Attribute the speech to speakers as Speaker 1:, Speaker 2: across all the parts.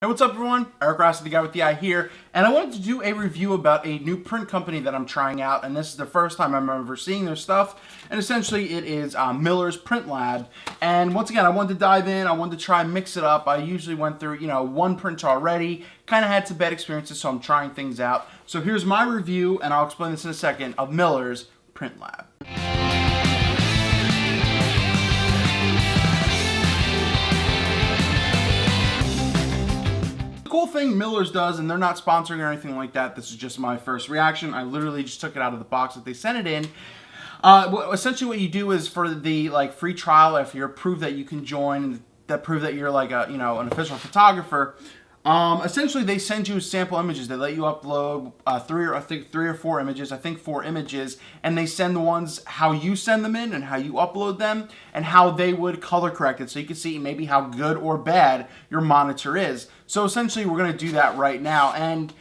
Speaker 1: Hey, what's up everyone? Eric Rossi, the guy with the eye here, and I wanted to do a review about a new print company that I'm trying out, and this is the first time I'm ever seeing their stuff, and essentially it is Miller's Print Lab, and once again, I wanted to dive in, I wanted to try and mix it up. I usually went through, one print already, kind of had some bad experiences, so I'm trying things out. So here's my review, and I'll explain this in a second, of Miller's Print Lab. Cool thing Miller's does, and they're not sponsoring or anything like that, this is just my first reaction. I literally just took it out of the box that they sent it in. Essentially what you do is for the free trial, if you're proof that you can join, that prove that you're like a an official photographer, essentially they send you sample images. They let you upload three or four images, I think 4 images, and they send the ones how you send them in and how you upload them and how they would color correct it, so you can see maybe how good or bad your monitor is. So essentially we're going to do that right now, and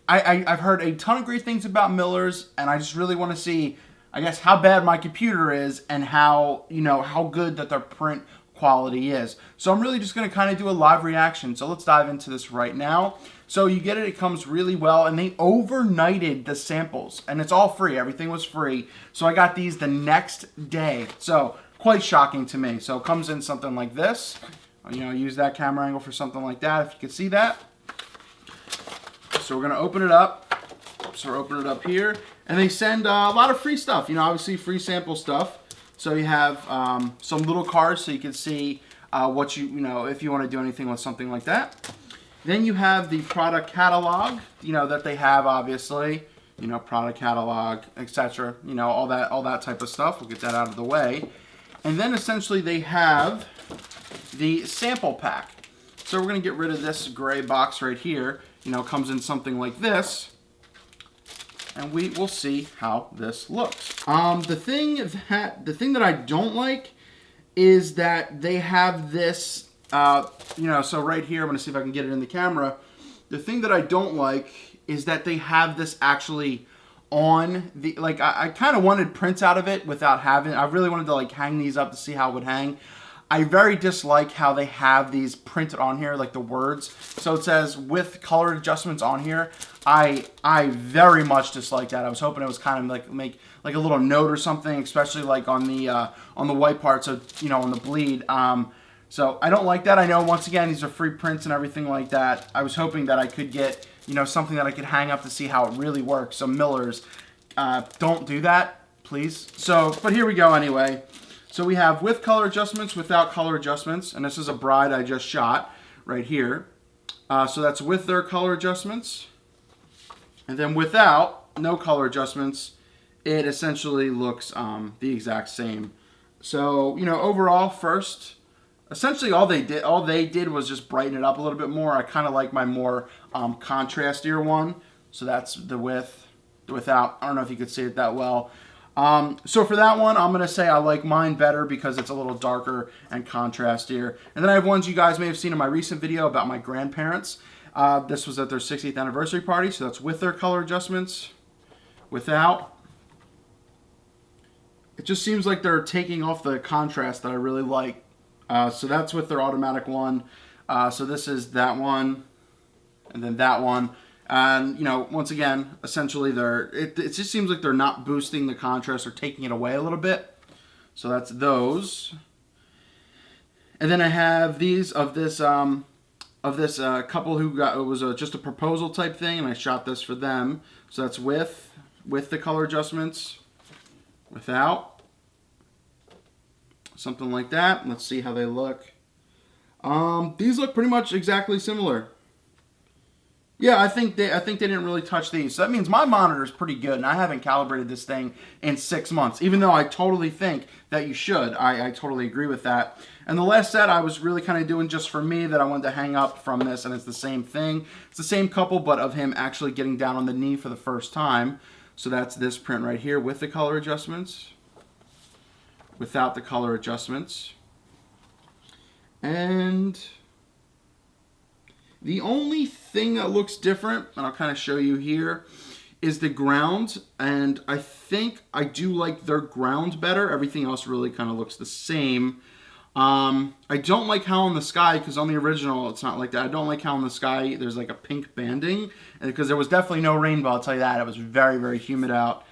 Speaker 1: I've heard a ton of great things about Miller's, and I just really want to see, I guess, how bad my computer is and how good that their print quality is. So I'm really just going to kind of do a live reaction. So let's dive into this right now. So you get it, it comes really well, and they overnighted the samples, and it's all free. Everything was free. So I got these the next day. So quite shocking to me. So it comes in something like this. Use that camera angle for something like that, if you can see that. So we're going to open it up. So we're opening it up here, and they send a lot of free stuff. Obviously free sample stuff. So you have some little cards so you can see what if you want to do anything with something like that. Then you have the product catalog, that they have, obviously, product catalog, etc. All that type of stuff. We'll get that out of the way. And then essentially they have the sample pack. So we're going to get rid of this gray box right here. It comes in something like this. And we will see how this looks. The thing that I don't like is that they have this, so right here, I'm going to see if I can get it in the camera. The thing that I don't like is that they have this actually on the, I kind of wanted prints out of it without having, I really wanted to hang these up to see how it would hang. I very dislike how they have these printed on here, like the words. So it says with color adjustments on here. I very much dislike that. I was hoping it was kind of make a little note or something, especially on the white part, so on the bleed. So I don't like that. I know, once again, these are free prints and everything like that. I was hoping that I could get something that I could hang up to see how it really works. So Miller's, don't do that, please. So, but here we go anyway. So we have with color adjustments, without color adjustments, and this is a bride I just shot right here. So that's with their color adjustments. And then without, no color adjustments, it essentially looks the exact same. So, overall, first, essentially all they did was just brighten it up a little bit more. I kind of like my more contrastier one. So that's the with, the without. I don't know if you could see it that well. So for that one, I'm going to say I like mine better because it's a little darker and contrastier. And then I have ones you guys may have seen in my recent video about my grandparents. This was at their 60th anniversary party, so that's with their color adjustments. Without, it just seems like they're taking off the contrast that I really like. So that's with their automatic one. So this is that one, and then that one. And, once again, essentially it just seems like they're not boosting the contrast or taking it away a little bit. So that's those. And then I have these of this couple who got, it was just a proposal type thing, and I shot this for them. So that's with the color adjustments, without, something like that. Let's see how they look. These look pretty much exactly similar. Yeah, I think they didn't really touch these. So that means my monitor is pretty good, and I haven't calibrated this thing in 6 months, even though I totally think that you should. I totally agree with that. And the last set I was really kind of doing just for me that I wanted to hang up from this, and it's the same thing. It's the same couple, but of him actually getting down on the knee for the first time. So that's this print right here with the color adjustments, without the color adjustments. And the only thing that looks different, and I'll kind of show you here, is the ground. And I think I do like their ground better. Everything else really kind of looks the same. I don't like how in the sky, because on the original it's not like that. I don't like how in the sky there's like a pink banding, because there was definitely no rainbow, I'll tell you that. It was very, very humid out.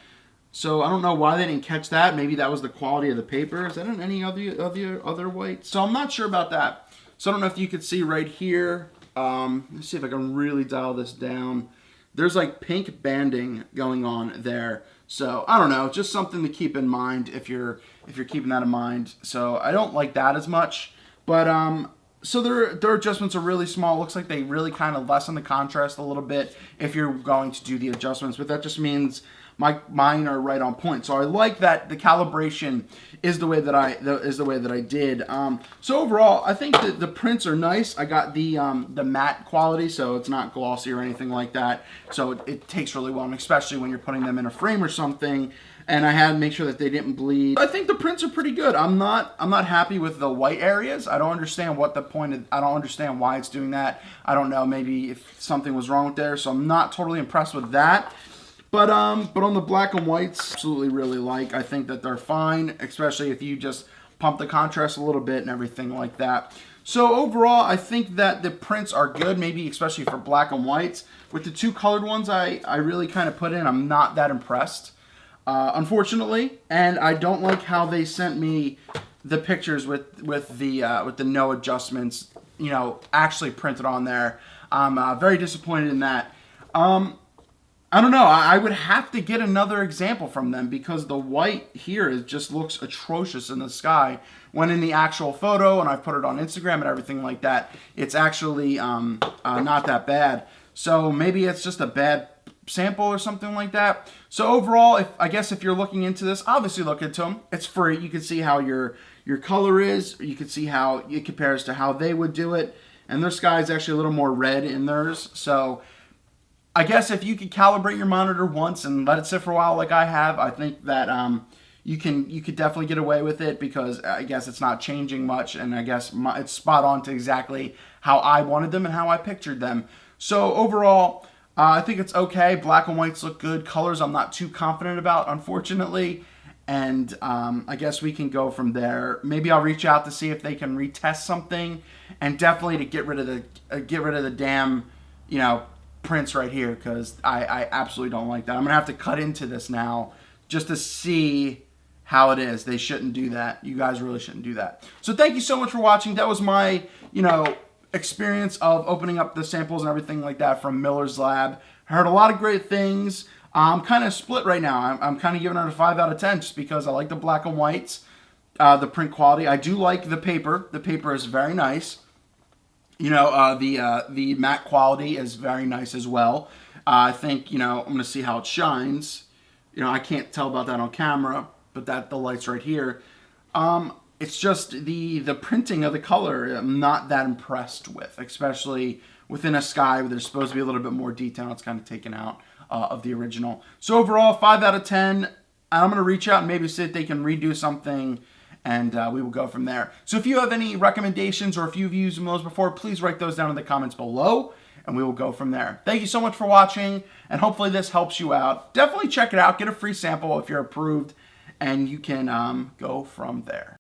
Speaker 1: So I don't know why they didn't catch that. Maybe that was the quality of the paper. Is that in any other white? So I'm not sure about that. So I don't know if you could see right here. Let's see if I can really dial this down. There's like pink banding going on there. So I don't know, just something to keep in mind if you're keeping that in mind. So I don't like that as much, but so their adjustments are really small. It looks like they really kind of lessen the contrast a little bit if you're going to do the adjustments, but that just means mine are right on point. So I like that the calibration is the way that I did. So overall, I think that the prints are nice. I got the matte quality, so it's not glossy or anything like that. So it takes really well, and especially when you're putting them in a frame or something. And I had to make sure that they didn't bleed. I think the prints are pretty good. I'm not happy with the white areas. I don't understand what the point of, I don't understand why it's doing that. I don't know, maybe if something was wrong with there. So I'm not totally impressed with that. But on the black and whites, absolutely really like. I think that they're fine, especially if you just pump the contrast a little bit and everything like that. So overall, I think that the prints are good, maybe especially for black and whites. With the two colored ones I really kind of put in, I'm not that impressed, unfortunately. And I don't like how they sent me the pictures with the no adjustments, you know, actually printed on there. I'm very disappointed in that. I don't know. I would have to get another example from them, because the white here just looks atrocious in the sky, when in the actual photo, and I've put it on Instagram and everything like that, it's actually not that bad. So maybe it's just a bad sample or something like that. So overall, I guess if you're looking into this, obviously look into them. It's free. You can see how your color is. You can see how it compares to how they would do it. And their sky is actually a little more red in theirs. So I guess if you could calibrate your monitor once and let it sit for a while like I have, I think that you could definitely get away with it, because I guess it's not changing much, and I guess it's spot on to exactly how I wanted them and how I pictured them. So overall, I think it's okay. Black and whites look good. Colors I'm not too confident about, unfortunately. And I guess we can go from there. Maybe I'll reach out to see if they can retest something, and definitely to get rid of the damn, you know, prints right here, because I absolutely don't like that. I'm gonna have to cut into this now just to see how it is. They shouldn't do that. You guys really shouldn't do that. So thank you so much for watching. That was my, you know, experience of opening up the samples and everything like that from Miller's Lab. I heard a lot of great things. I'm kind of split right now. I'm kind of giving it a 5 out of 10 just because I like the black and whites, the print quality. I do like the paper. The paper is very nice. You know, the matte quality is very nice as well. I think, you know, I'm going to see how it shines. You know, I can't tell about that on camera, but the light's right here. It's just the printing of the color I'm not that impressed with, especially within a sky where there's supposed to be a little bit more detail. It's kind of taken out of the original. So overall, 5 out of 10. I'm going to reach out and maybe see if they can redo something, and we will go from there. So if you have any recommendations, or if you've used those before, please write those down in the comments below, and we will go from there. Thank you so much for watching, and hopefully this helps you out. Definitely check it out. Get a free sample if you're approved, and you can go from there.